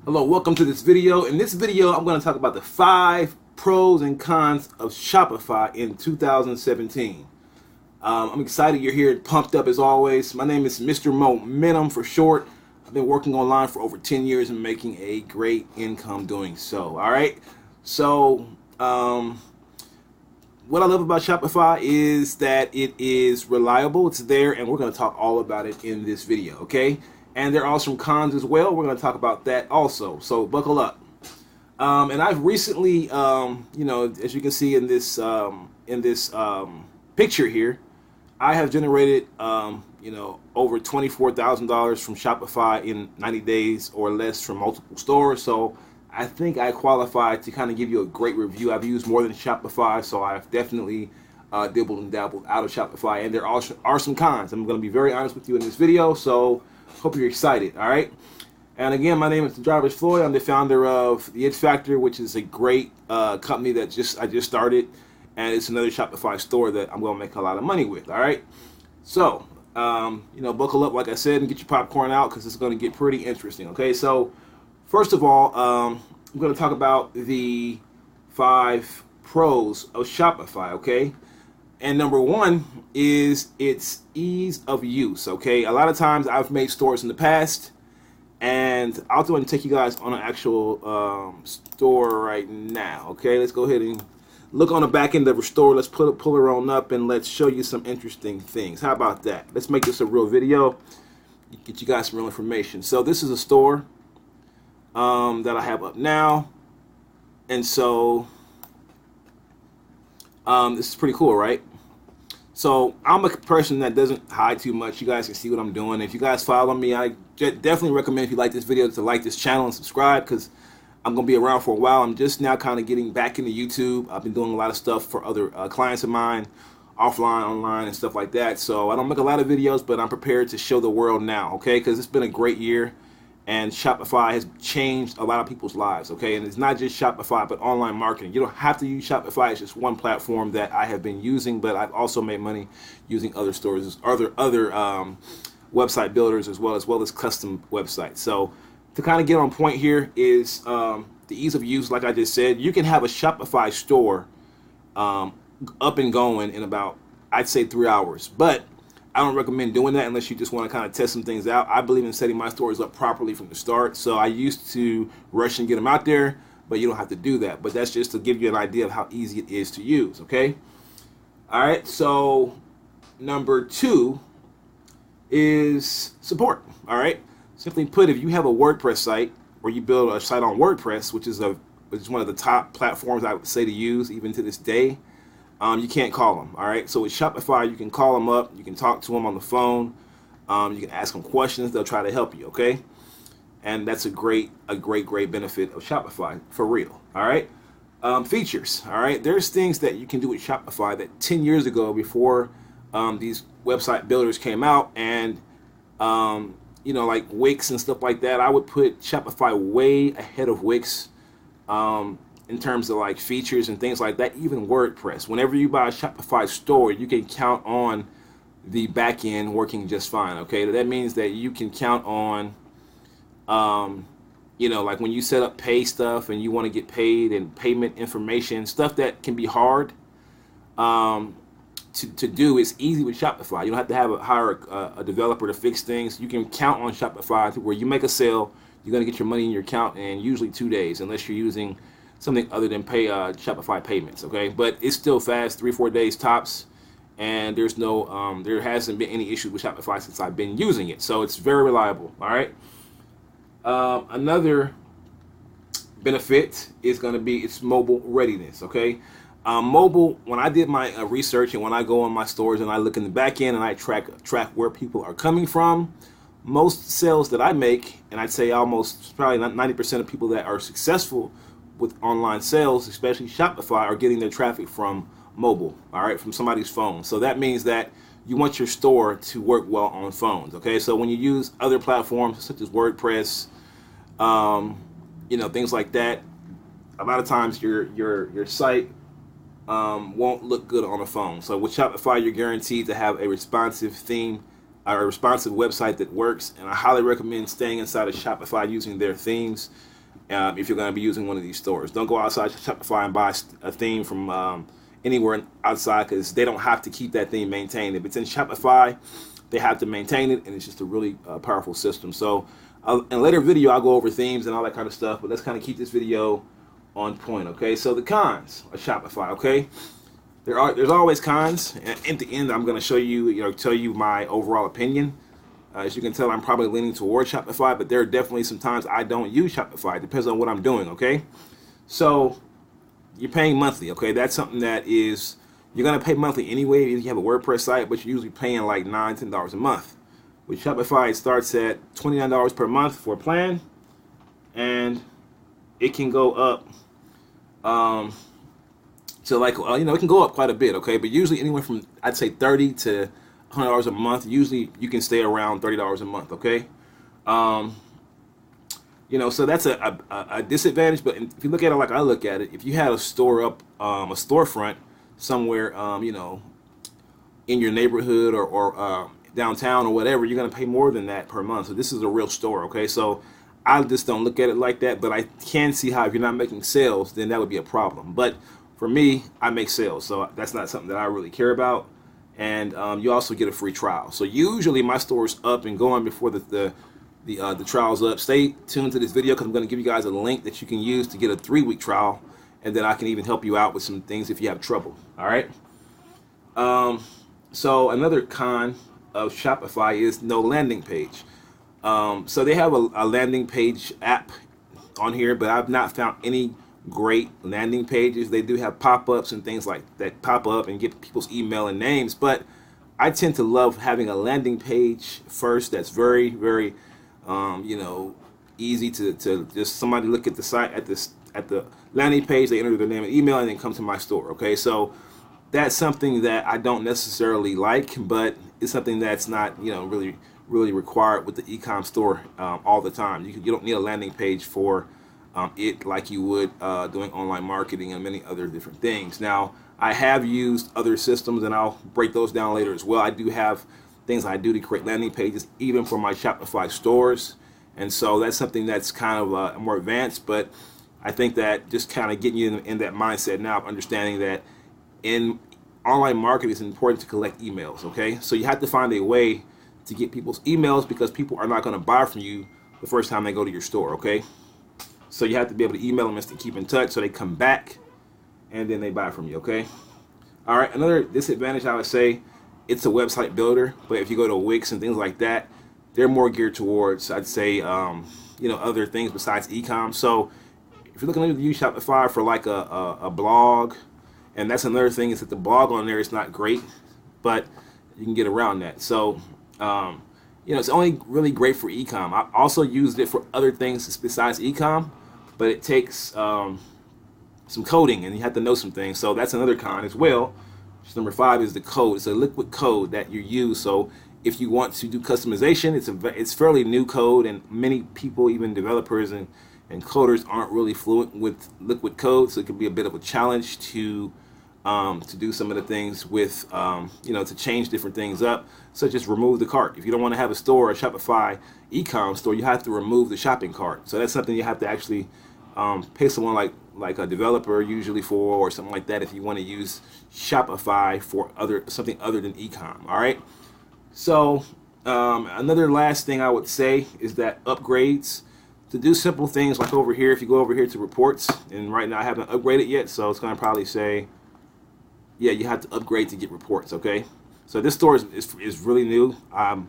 Hello, welcome to this video. In this video, I'm going to talk about the 5 pros and cons of Shopify in 2017. I'm excited you're here, pumped up as always. My name is Mr. Momentum for short. I've been working online for over 10 years and making a great income doing so. All right. So, what I love about Shopify is that it is reliable. It's there, and we're going to talk all about it in this video. Okay. And there are some cons as well. We're going to talk about that also. So buckle up. And I've recently, as you can see in this picture here, I have generated, over $24,000 from Shopify in 90 days or less from multiple stores. So I think I qualify to kind of give you a great review. I've used more than Shopify, so I've definitely dibbled and dabbled out of Shopify. And there are some cons. I'm going to be very honest with you in this video. So hope you're excited. All right. And again, my name is Jarvis Floyd. I'm the founder of The It Factor, which is a great company that I just started, and it's another Shopify store that I'm going to make a lot of money with. All right. So, buckle up, like I said, and get your popcorn out because it's going to get pretty interesting. Okay. So, first of all, I'm going to talk about the 5 pros of Shopify. Okay. And number 1 is its ease of use. Okay, a lot of times I've made stores in the past, and I'll go and take you guys on an actual store right now. Okay, let's go ahead and look on the back end of the store. Let's pull her on up and let's show you some interesting things. How about that? Let's make this a real video. Get you guys some real information. So this is a store that I have up now, and so this is pretty cool, right? So I'm a person that doesn't hide too much. You guys can see what I'm doing. If you guys follow me, I definitely recommend, if you like this video, to like this channel and subscribe, because I'm going to be around for a while. I'm just now kind of getting back into YouTube. I've been doing a lot of stuff for other clients of mine, offline, online, and stuff like that. So I don't make a lot of videos, but I'm prepared to show the world now, okay? Because it's been a great year, and Shopify has changed a lot of people's lives, okay? And it's not just Shopify, but online marketing. You don't have to use Shopify. It's just one platform that I have been using, but I've also made money using other stores, other website builders, as well as custom websites. So to kind of get on point here is the ease of use. Like I just said, you can have a Shopify store up and going in about, I'd say, 3 hours. But I don't recommend doing that unless you just want to kind of test some things out. I believe in setting my stores up properly from the start. So I used to rush and get them out there, but you don't have to do that. But that's just to give you an idea of how easy it is to use, okay? All right, so number 2 is support, all right? Simply put, if you have a WordPress site or you build a site on WordPress, which is one of the top platforms I would say to use even to this day, you can't call them, all right? So with Shopify, you can call them up, you can talk to them on the phone, you can ask them questions, they'll try to help you, okay? And that's a great benefit of Shopify, for real, all right? Features, all right? There's things that you can do with Shopify that 10 years ago, before these website builders came out, and like Wix and stuff like that, I would put Shopify way ahead of Wix. In terms of like features and things like that. Even WordPress, whenever you buy a Shopify store, you can count on the back end working just fine, okay? That means that you can count on like when you set up pay stuff and you want to get paid, and payment information, stuff that can be hard to do, is easy with Shopify. You don't have to hire a developer to fix things. You can count on Shopify to where you make a sale, you're going to get your money in your account in usually 2 days, unless you're using something other than Shopify payments, okay? But it's still fast, 3-4 days tops, and there's no there hasn't been any issues with Shopify since I've been using it, so it's very reliable. All right. Another benefit is going to be its mobile readiness, okay? Mobile, when I did my research, and when I go on my stores and I look in the back end and I track where people are coming from, most sales that I make, and I'd say almost probably 90% of people that are successful with online sales, especially Shopify, are getting their traffic from mobile, all right, from somebody's phone. So that means that you want your store to work well on phones, okay? So when you use other platforms such as WordPress, things like that, a lot of times your site won't look good on a phone. So with Shopify, you're guaranteed to have a responsive theme, a responsive website that works, and I highly recommend staying inside of Shopify using their themes. if you're going to be using one of these stores. Don't go outside Shopify and buy a theme from anywhere outside, because they don't have to keep that theme maintained. If it's in Shopify, they have to maintain it, and it's just a really powerful system. So in a later video, I'll go over themes and all that kind of stuff, but let's kind of keep this video on point, okay? So the cons of Shopify, okay? There's always cons, and at the end, I'm going to show you, tell you my overall opinion. As you can tell, I'm probably leaning towards Shopify, but there are definitely some times I don't use Shopify. It depends on what I'm doing, okay? So you're paying monthly, okay? That's something that is, you're going to pay monthly anyway if you have a WordPress site, but you're usually paying like $9, $10 a month. With Shopify, it starts at $29 per month for a plan, and it can go up to like, it can go up quite a bit, okay? But usually anywhere from, I'd say, $30 to $100 a month. Usually you can stay around $30 a month, okay? So that's a disadvantage. But if you look at it like I look at it, if you had a store up, a storefront somewhere, in your neighborhood or downtown or whatever, you're going to pay more than that per month. So this is a real store, okay? So I just don't look at it like that, but I can see how if you're not making sales, then that would be a problem. But for me, I make sales, so that's not something that I really care about. And you also get a free trial. So usually my store's up and going before the trial's up. Stay tuned to this video, because I'm going to give you guys a link that you can use to get a 3-week trial, and then I can even help you out with some things if you have trouble. All right. So another con of Shopify is no landing page. So they have a landing page app on here, but I've not found any great landing pages. They do have pop-ups and things like that pop up and get people's email and names, but I tend to love having a landing page first that's very, very easy to just somebody look at the site, at the landing page, they enter their name and email, and then come to my store, okay? So that's something that I don't necessarily like, but it's something that's not really required with the e-com store all the time. You don't need a landing page for it like you would doing online marketing and many other different things. Now, I have used other systems, and I'll break those down later as well. I do have things I do to create landing pages even for my Shopify stores, and so that's something that's kind of more advanced, but I think that just kind of getting you in that mindset now of understanding that in online marketing it's important to collect emails, okay? So you have to find a way to get people's emails, because people are not going to buy from you the first time they go to your store, okay? So you have to be able to email them and keep in touch so they come back and then they buy from you, okay? All right, another disadvantage I would say, it's a website builder, but if you go to Wix and things like that, they're more geared towards, I'd say, other things besides e-com. So if you're looking to use Shopify for like a blog, and that's another thing, is that the blog on there is not great, but you can get around that. So, it's only really great for e-com. I also used it for other things besides e-com, but it takes some coding, and you have to know some things. So that's another con as well. Number 5 is the code. It's a liquid code that you use. So if you want to do customization, it's fairly new code, and many people, even developers and coders, aren't really fluent with liquid code. So it can be a bit of a challenge to do some of the things with, to change different things up, such as remove the cart. If you don't want to have a store, a Shopify e-com store, you have to remove the shopping cart. So that's something you have to actually pay someone like a developer usually for, or something like that, if you want to use Shopify for something other than e-com. All right. So another last thing I would say is that upgrades to do simple things like over here. If you go over here to reports, and right now I haven't upgraded yet, so it's going to probably say, yeah, you have to upgrade to get reports, okay? So this store is really new. I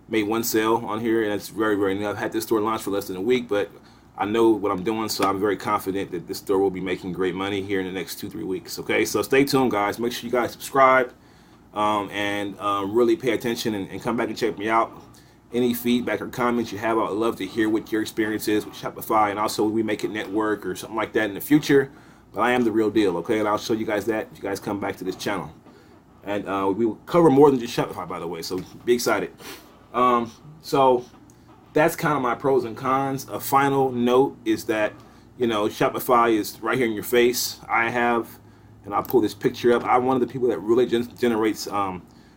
made one sale on here, and it's very, very new. I've had this store launched for less than a week, but I know what I'm doing, so I'm very confident that this store will be making great money here in the next 2-3 weeks, okay? So stay tuned, guys. Make sure you guys subscribe and really pay attention and come back and check me out. Any feedback or comments you have, I would love to hear what your experience is with Shopify, and also we make it network or something like that in the future. But I am the real deal, okay? And I'll show you guys that if you guys come back to this channel. And we will cover more than just Shopify, by the way, so be excited. So that's kind of my pros and cons. A final note is that, Shopify is right here in your face. I have, and I'll pull this picture up, I'm one of the people that really generates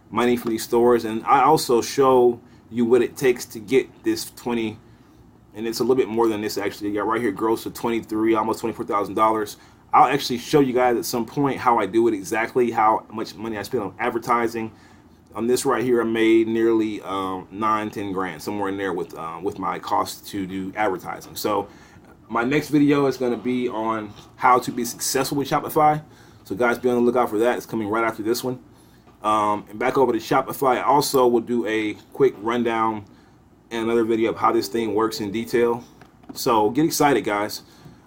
money from these stores. And I also show you what it takes to get this 20 and it's a little bit more than this actually. You got right here gross of $23, almost $24,000. I'll actually show you guys at some point how I do it exactly, how much money I spend on advertising. On this right here, I made nearly 9-10 grand, somewhere in there with my cost to do advertising. So my next video is going to be on how to be successful with Shopify. So guys, be on the lookout for that. It's coming right after this one. And back over to Shopify, I also will do a quick rundown and another video of how this thing works in detail. So get excited, guys.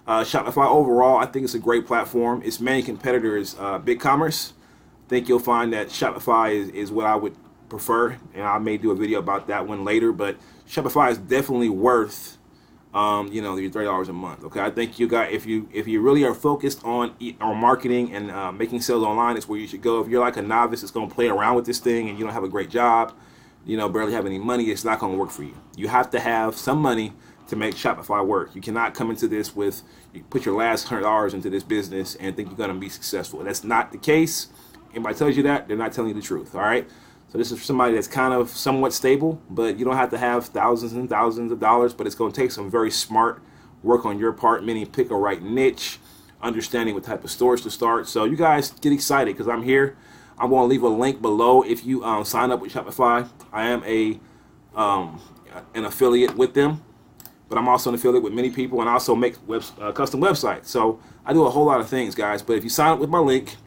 Shopify overall, I think it's a great platform. Its main competitor is BigCommerce. I think you'll find that Shopify is what I would prefer, and I may do a video about that one later. But Shopify is definitely worth, you know, your $30 a month. Okay, I think you got if you really are focused on marketing and making sales online, it's where you should go. If you're like a novice that's going to play around with this thing and you don't have a great job, you know, barely have any money, it's not going to work for you. You have to have some money to make Shopify work. You cannot come into this with, you put your last $100 into this business and think you're going to be successful. That's not the case. Anybody tells you that, they're not telling you the truth. All right. So this is for somebody that's kind of somewhat stable, but you don't have to have thousands and thousands of dollars, but it's going to take some very smart work on your part, meaning pick a right niche, understanding what type of stores to start. So you guys get excited because I'm here. I'm going to leave a link below if you sign up with Shopify. I am an affiliate with them, but I'm also an affiliate with many people, and I also make custom websites. So I do a whole lot of things, guys. But if you sign up with my link,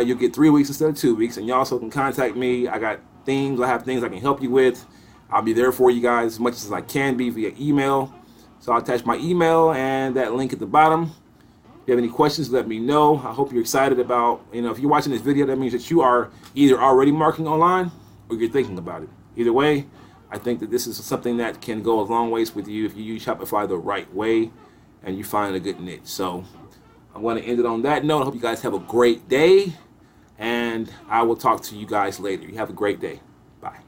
you'll get 3 weeks instead of 2 weeks, and you also can contact me. I got themes. I have things I can help you with. I'll be there for you guys as much as I can be via email. So I'll attach my email and that link at the bottom. If you have any questions, let me know. I hope you're excited about, you know, if you're watching this video, that means that you are either already marketing online or you're thinking about it. Either way, I think that this is something that can go a long ways with you if you use Shopify the right way and you find a good niche. So I'm going to end it on that note. I hope you guys have a great day, and I will talk to you guys later. You have a great day. Bye.